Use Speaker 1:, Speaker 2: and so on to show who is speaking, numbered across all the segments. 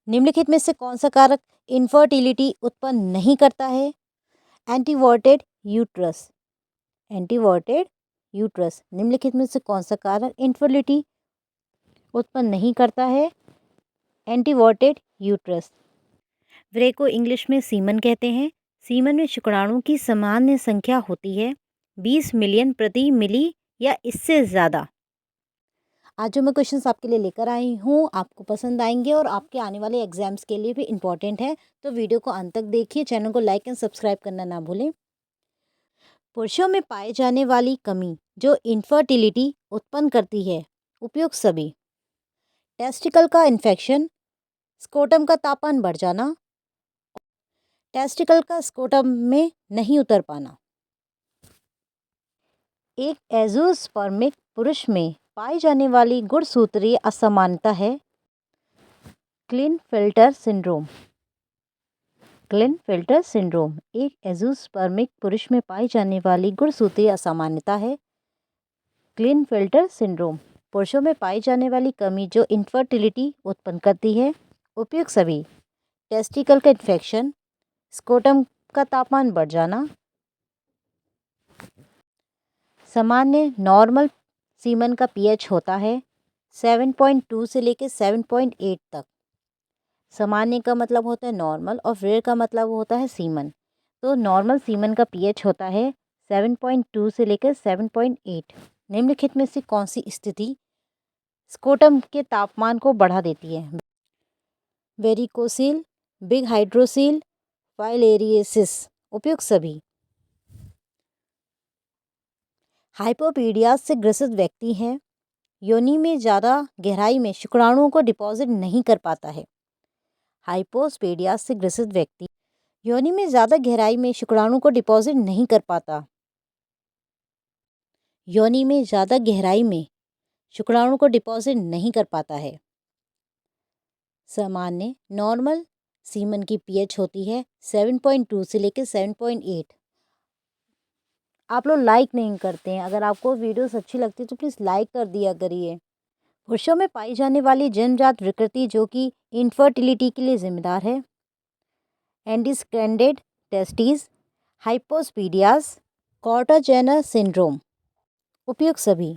Speaker 1: निम्नलिखित में से कौन सा कारक इनफर्टिलिटी उत्पन्न नहीं करता है? एंटीवर्टेड यूट्रस। एंटीवर्टेड यूट्रस निम्नलिखित में से कौन सा कारक इनफर्टिलिटी उत्पन्न नहीं करता है? एंटीवर्टेड यूट्रस। व्रे को इंग्लिश में सीमन कहते हैं। सीमन में शुक्राणु की सामान्य संख्या होती है 20 मिलियन प्रति मिली या इससे ज़्यादा। आज जो मैं क्वेश्चंस आपके लिए लेकर आई हूँ आपको पसंद आएंगे और आपके आने वाले एग्जाम्स के लिए भी इम्पॉर्टेंट है, तो वीडियो को अंत तक देखिए। चैनल को लाइक एंड सब्सक्राइब करना ना भूलें। पुरुषों में पाए जाने वाली कमी जो इनफर्टिलिटी उत्पन्न करती है, उपयुक्त सभी। टेस्टिकल का इन्फेक्शन, स्कोटम का तापमान बढ़ जाना, टेस्टिकल का स्कोटम में नहीं उतर पाना। एक एज़ोस्पर्मिक पुरुष में पाई जाने वाली गुणसूत्रीय असमानता है क्लिनफेल्टर सिंड्रोम। क्लिनफेल्टर सिंड्रोम एक एज़ोस्पर्मिक पुरुष में पाई जाने वाली गुणसूत्रीय असामान्यता है क्लिनफेल्टर सिंड्रोम। पुरुषों में पाई जाने वाली कमी जो इनफर्टिलिटी उत्पन्न करती है, उपयुक्त सभी। टेस्टिकल का इन्फेक्शन, स्कोटम का तापमान बढ़ जाना, सामान्य नॉर्मल सीमन का पीएच होता है 7.2 से लेकर 7.8 तक। सामान्य का मतलब होता है नॉर्मल और रेयर का मतलब होता है सीमन। तो नॉर्मल सीमन का पीएच होता है 7.2 से लेकर 7.8। निम्नलिखित में से कौन सी स्थिति स्कोटम के तापमान को बढ़ा देती है? Varicocele, big hydrocele, filariasis. उपयुक्त सभी। हाइपोपीडियास से ग्रसित व्यक्ति है, योनि में ज़्यादा गहराई में शुक्राणुओं को डिपॉजिट नहीं कर पाता है। हाइपोस्पेडियास से ग्रसित व्यक्ति योनि में ज़्यादा गहराई में शुक्राणु को डिपॉजिट नहीं कर पाता। योनि में ज़्यादा गहराई में शुक्राणु को डिपॉजिट नहीं कर पाता है। सामान्य नॉर्मल सीमन की पीएच होती है 7.2 से लेकर 7.8। आप लोग लाइक नहीं करते हैं। अगर आपको वीडियोस अच्छी लगती है तो प्लीज़ लाइक कर दिया करिए। पुरुषों में पाई जाने वाली जन्मजात विकृति जो कि इनफर्टिलिटी के लिए जिम्मेदार है एंडिस्क्रेंडेड टेस्टिस, हाइपोस्पीडियास, कॉर्टाजेनर सिंड्रोम। उपयुक्त सभी।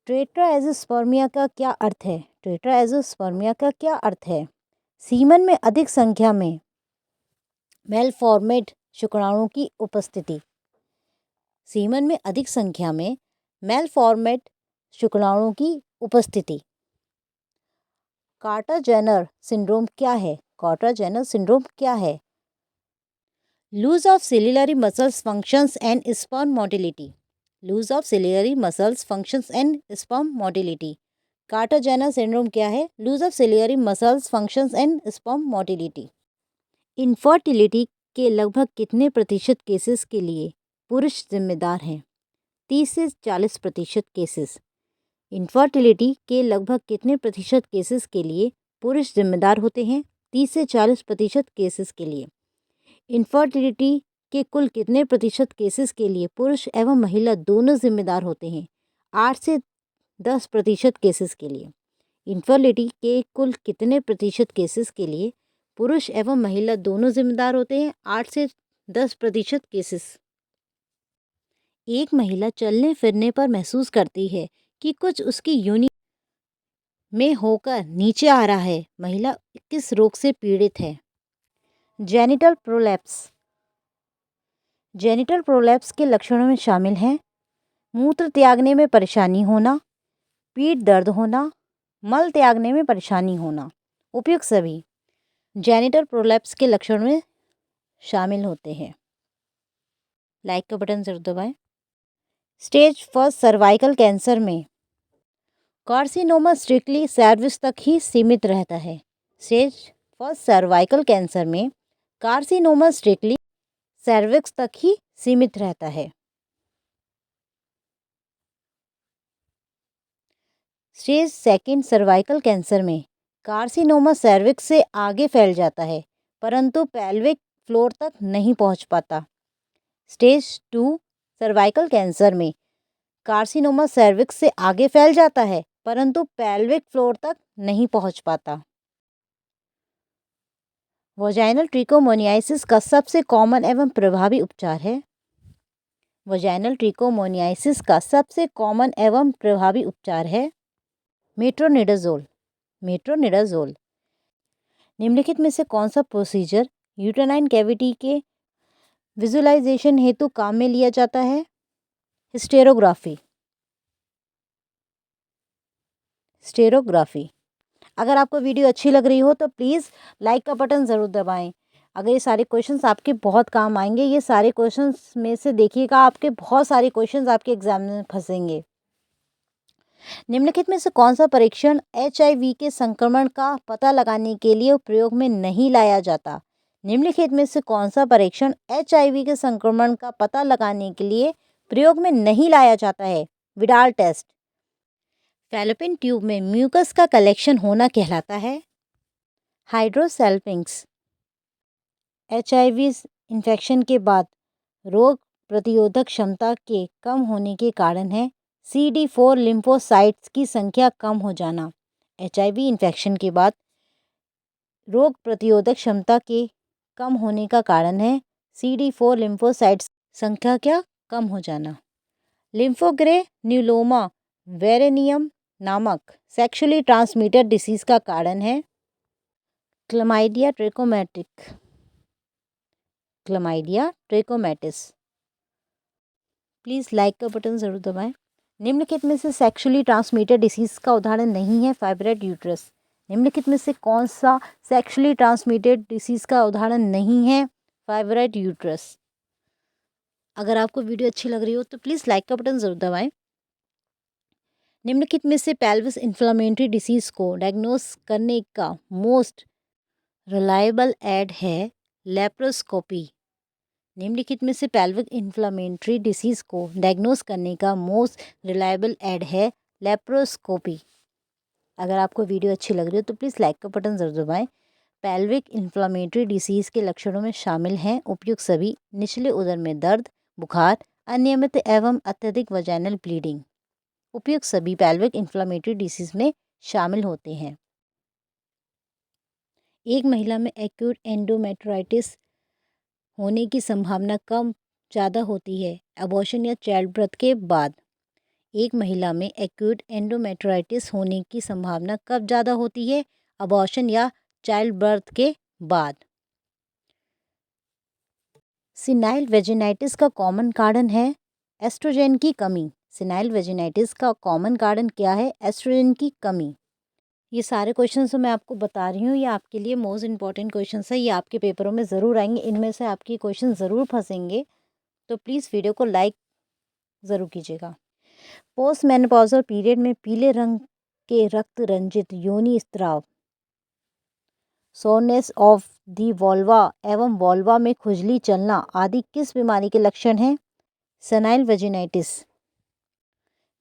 Speaker 1: टेट्राएज़ोस्पर्मिया का क्या अर्थ है? टेट्राएज़ोस्पर्मिया का क्या अर्थ है? सीमन में अधिक संख्या में मेलफॉर्मेड शुक्राणु की उपस्थिति। सीमन में अधिक संख्या में मेलफॉर्मेड शुक्राणु की उपस्थिति। कॉर्टाजेनर सिंड्रोम क्या है? कॉर्टाजेनर सिंड्रोम क्या है? Lose of ciliary muscles functions and sperm motility. Lose of ciliary muscles functions and sperm motility. Kartagener syndrome क्या है? Lose of ciliary muscles functions and sperm motility. Infertility के लगभग कितने प्रतिशत केसेस के लिए पुरुष जिम्मेदार हैं? 30 से 40% केसेस। इनफर्टिलिटी के लगभग कितने प्रतिशत केसेस के लिए पुरुष जिम्मेदार होते हैं? 30 से 40% केसेस के लिए। इनफर्टिलिटी के कुल कितने प्रतिशत केसेस के लिए पुरुष एवं महिला दोनों जिम्मेदार होते हैं? 8 से 10% केसेस के लिए। इनफर्टिलिटी के कुल कितने प्रतिशत केसेस के लिए पुरुष एवं महिला दोनों जिम्मेदार होते हैं? 8 से 10% केसेस। एक महिला चलने फिरने पर महसूस करती है कि कुछ उसकी योनि में होकर नीचे आ रहा है। महिला किस रोग से पीड़ित है? Genital prolapse. जेनिटल प्रोलैप्स के लक्षणों में शामिल हैं मूत्र त्यागने में परेशानी होना, पीठ दर्द होना, मल त्यागने में परेशानी होना। उपयुक्त सभी। जेनिटल प्रोलैप्स के लक्षणों में शामिल होते हैं। लाइक का बटन जरूर दबाएं। स्टेज फर्स्ट सर्वाइकल कैंसर में कार्सिनोमा स्ट्रिक्टली सर्विक्स तक ही सीमित रहता है। स्टेज फर्स्ट सर्वाइकल कैंसर में कार्सिनोमा स्ट्रिक्टली सर्विक्स तक ही सीमित रहता है। स्टेज सेकंड सर्वाइकल कैंसर में कार्सिनोमा सर्विक्स से आगे फैल जाता है परंतु पेल्विक फ्लोर तक नहीं पहुंच पाता। स्टेज 2 सर्वाइकल कैंसर में कार्सिनोमा सर्विक्स से आगे फैल जाता है परंतु पेल्विक फ्लोर तक नहीं पहुंच पाता। वजाइनल ट्रिकोमोनियासिस का सबसे कॉमन एवं प्रभावी उपचार है। वजाइनल ट्रिकोमोनियासिस का सबसे कॉमन एवं प्रभावी उपचार है मेट्रोनिडाज़ोल। मेट्रोनिडाज़ोल। निम्नलिखित में से कौन सा प्रोसीजर यूटेराइन कैविटी के विजुअलाइजेशन हेतु काम में लिया जाता है? हिस्टेरोग्राफी। स्टेरोग्राफी। अगर आपको वीडियो अच्छी लग रही हो तो प्लीज़ लाइक का बटन ज़रूर दबाएं। अगर ये सारे क्वेश्चंस आपके बहुत काम आएंगे, ये सारे क्वेश्चंस में से देखिएगा आपके बहुत सारे क्वेश्चंस आपके एग्जाम में फंसेंगे। निम्नलिखित में से कौन सा परीक्षण HIV के संक्रमण का पता लगाने के लिए प्रयोग में नहीं लाया जाता? निम्नलिखित में से कौन सा परीक्षण HIV के संक्रमण का पता लगाने के लिए प्रयोग में नहीं लाया जाता है? Widal test. फैलोपियन ट्यूब में म्यूकस का कलेक्शन होना कहलाता है हाइड्रोसेल्पिंग्स। HIV इन्फेक्शन के बाद रोग प्रतिरोधक क्षमता के कम होने के कारण है CD4 लिम्फोसाइट्स की संख्या कम हो जाना। HIV इन्फेक्शन के बाद रोग प्रतिरोधक क्षमता के कम होने का कारण है CD4 लिम्फोसाइट्स संख्या क्या कम हो जाना। लिम्फोग्रेन्युलोमा वेरेनियम नामक सेक्सुअली ट्रांसमिटेड डिसीज का कारण है क्लमाइडिया ट्रैकोमैटिस। प्लीज़ लाइक का बटन ज़रूर दबाएं। निम्नलिखित में से सेक्सुअली ट्रांसमिटेड डिसीज का उदाहरण नहीं है फाइब्रॉइड यूट्रस। निम्नलिखित में से कौन सा सेक्सुअली ट्रांसमिटेड डिसीज का उदाहरण नहीं है? Fibroid uterus. अगर आपको वीडियो अच्छी लग रही हो तो प्लीज़ लाइक का बटन ज़रूर दबाएं। निम्नलिखित में से पेल्विस इन्फ्लेमेटरी डिसीज़ को डायग्नोस करने का मोस्ट रिलायबल एड है लेप्रोस्कोपी। निम्नलिखित में से पेल्विक इन्फ्लेमेटरी डिसीज़ को डायग्नोस करने का मोस्ट रिलायबल एड है लेप्रोस्कोपी। अगर आपको वीडियो अच्छी लग रही हो तो प्लीज़ लाइक का बटन ज़रूर दबाएं। पेल्विक इन्फ्लेमेटरी डिसीज़ के लक्षणों में शामिल हैं उपयुक्त सभी: निचले उदर में दर्द, बुखार, अनियमित एवं अत्यधिक वजाइनल ब्लीडिंग। उपयुक्त सभी पेल्विक इन्फ्लेमेटरी डिसीज़ में शामिल होते हैं। एक महिला में एक्यूट एंडोमेट्राइटिस होने की संभावना कम ज़्यादा होती है, अबॉर्शन या चाइल्ड बर्थ के बाद? एक महिला में एक्यूट एंडोमेट्राइटिस होने की संभावना कब ज़्यादा होती है? अबॉर्शन या चाइल्ड बर्थ के बाद। सिनाइल वेजिनाइटिस का कॉमन कारण है एस्ट्रोजन की कमी। सिनाइल वेजिनाइटिस का कॉमन कारण क्या है? एस्ट्रोजन की कमी। ये सारे क्वेश्चंस मैं आपको बता रही हूँ, ये आपके लिए मोस्ट इंपॉर्टेंट क्वेश्चंस है, ये आपके पेपरों में ज़रूर आएंगे, इनमें से आपके क्वेश्चन ज़रूर फंसेंगे, तो प्लीज़ वीडियो को लाइक ज़रूर कीजिएगा। पोस्ट मेनोपॉजल पीरियड में पीले रंग के रक्त रंजित योनि स्त्राव, सोरनेस ऑफ दी वोल्वा एवं वोल्वा में खुजली चलना आदि किस बीमारी के लक्षण हैं? Senile vaginitis.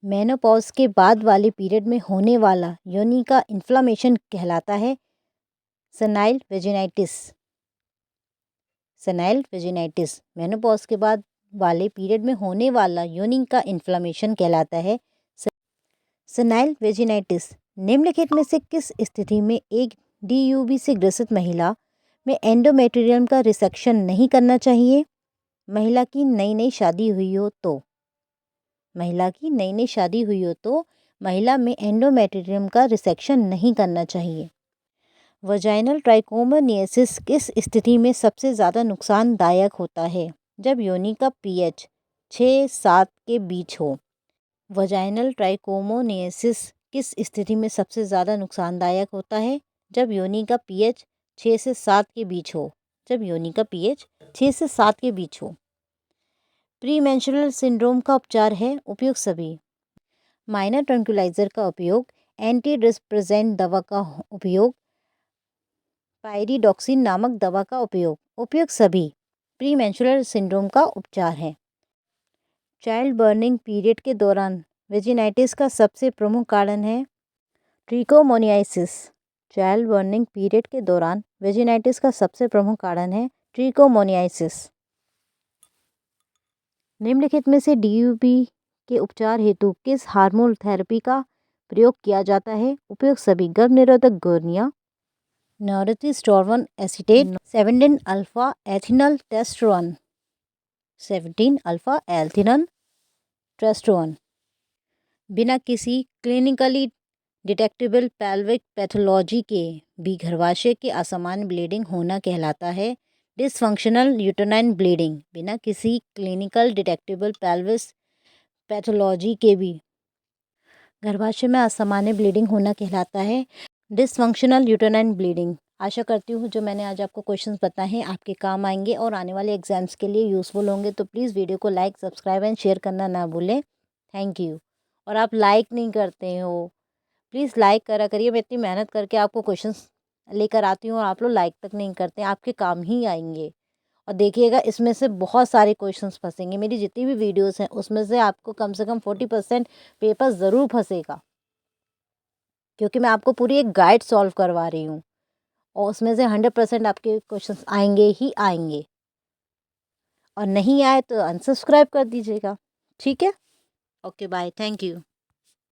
Speaker 1: मेनोपॉज के बाद वाले पीरियड में होने वाला योनि का इन्फ्लामेशन कहलाता है senile vaginitis. Senile vaginitis menopause के बाद वाले पीरियड में होने वाला योनि का इन्फ्लामेशन कहलाता है सेनाइल वेजिनाइटिस। निम्नलिखित में से किस स्थिति में एक DUB से ग्रसित महिला में एंडोमेट्रियम का रिसेक्शन नहीं करना चाहिए? महिला की नई नई शादी हुई हो तो। महिला की नई नई शादी हुई हो तो महिला में एंडोमेट्रियम का रिसेक्शन नहीं करना चाहिए। वजाइनल ट्राइकोमोनियासिस किस स्थिति में सबसे ज़्यादा नुकसानदायक होता है? जब योनि का pH 6-7 के बीच हो। वजाइनल ट्राइकोमोनियासिस किस स्थिति में सबसे ज़्यादा नुकसानदायक होता है? जब योनि का pH 6 से 7 के बीच हो। जब योनि का pH 6 से 7 के बीच हो। प्रीमेंस्ट्रुअल सिंड्रोम का उपचार है उपयुक्त सभी: माइनर ट्रैंक्विलाइजर का उपयोग, एंटी डिस्प्रेसेंट दवा का उपयोग, पायरिडॉक्सिन नामक दवा का उपयोग। उपयुक्त सभी प्रीमेंस्ट्रुअल सिंड्रोम का उपचार है। चाइल्ड बर्निंग पीरियड के दौरान वेजिनाइटिस का सबसे प्रमुख कारण है ट्रिकोमोनियासिस। चाइल्ड बर्निंग पीरियड के दौरान वेजिनाइटिस का सबसे प्रमुख कारण है ट्रिकोमोनियासिस। निम्नलिखित में से DUB के उपचार हेतु किस हार्मोन थेरेपी का प्रयोग किया जाता है? उपयुक्त सभी गर्भ निरोधक गोलियां, नॉर्थिस्टोरवन एसीटेट, 17 अल्फा एथिनल टेस्टोन, 17 अल्फा एल्थिनल टेस्टोन। बिना किसी क्लिनिकली डिटेक्टेबल पेल्विक पैथोलॉजी के भी गर्भाशय के असामान्य ब्लीडिंग होना कहलाता है डिसफंक्शनल यूटेराइन ब्लीडिंग। बिना किसी क्लिनिकल डिटेक्टेबल पेल्विस पैथोलॉजी के भी गर्भाशय में असामान्य ब्लीडिंग होना कहलाता है डिसफंक्शनल यूटेराइन ब्लीडिंग। आशा करती हूँ जो मैंने आज आपको क्वेश्चंस बताए हैं आपके काम आएंगे और आने वाले एग्जाम्स के लिए यूज़फुल होंगे। तो प्लीज़ वीडियो को लाइक, सब्सक्राइब एंड शेयर करना ना भूलें। Thank you. और आप लाइक नहीं करते हो, प्लीज़ लाइक करा करिए। मैं इतनी मेहनत करके आपको क्वेश्चंस लेकर आती हूँ और आप लोग लाइक तक नहीं करते। आपके काम ही आएंगे। और देखिएगा इसमें से बहुत सारे क्वेश्चंस फंसेंगे। मेरी जितनी भी वीडियोस हैं उसमें से आपको कम से कम 40% पेपर ज़रूर फंसेगा, क्योंकि मैं आपको पूरी एक गाइड सॉल्व करवा रही हूँ और उसमें से 100% आपके क्वेश्चंस आएंगे ही आएंगे। और नहीं आए तो अनसब्सक्राइब कर दीजिएगा। ठीक है, ओके बाय, थैंक यू।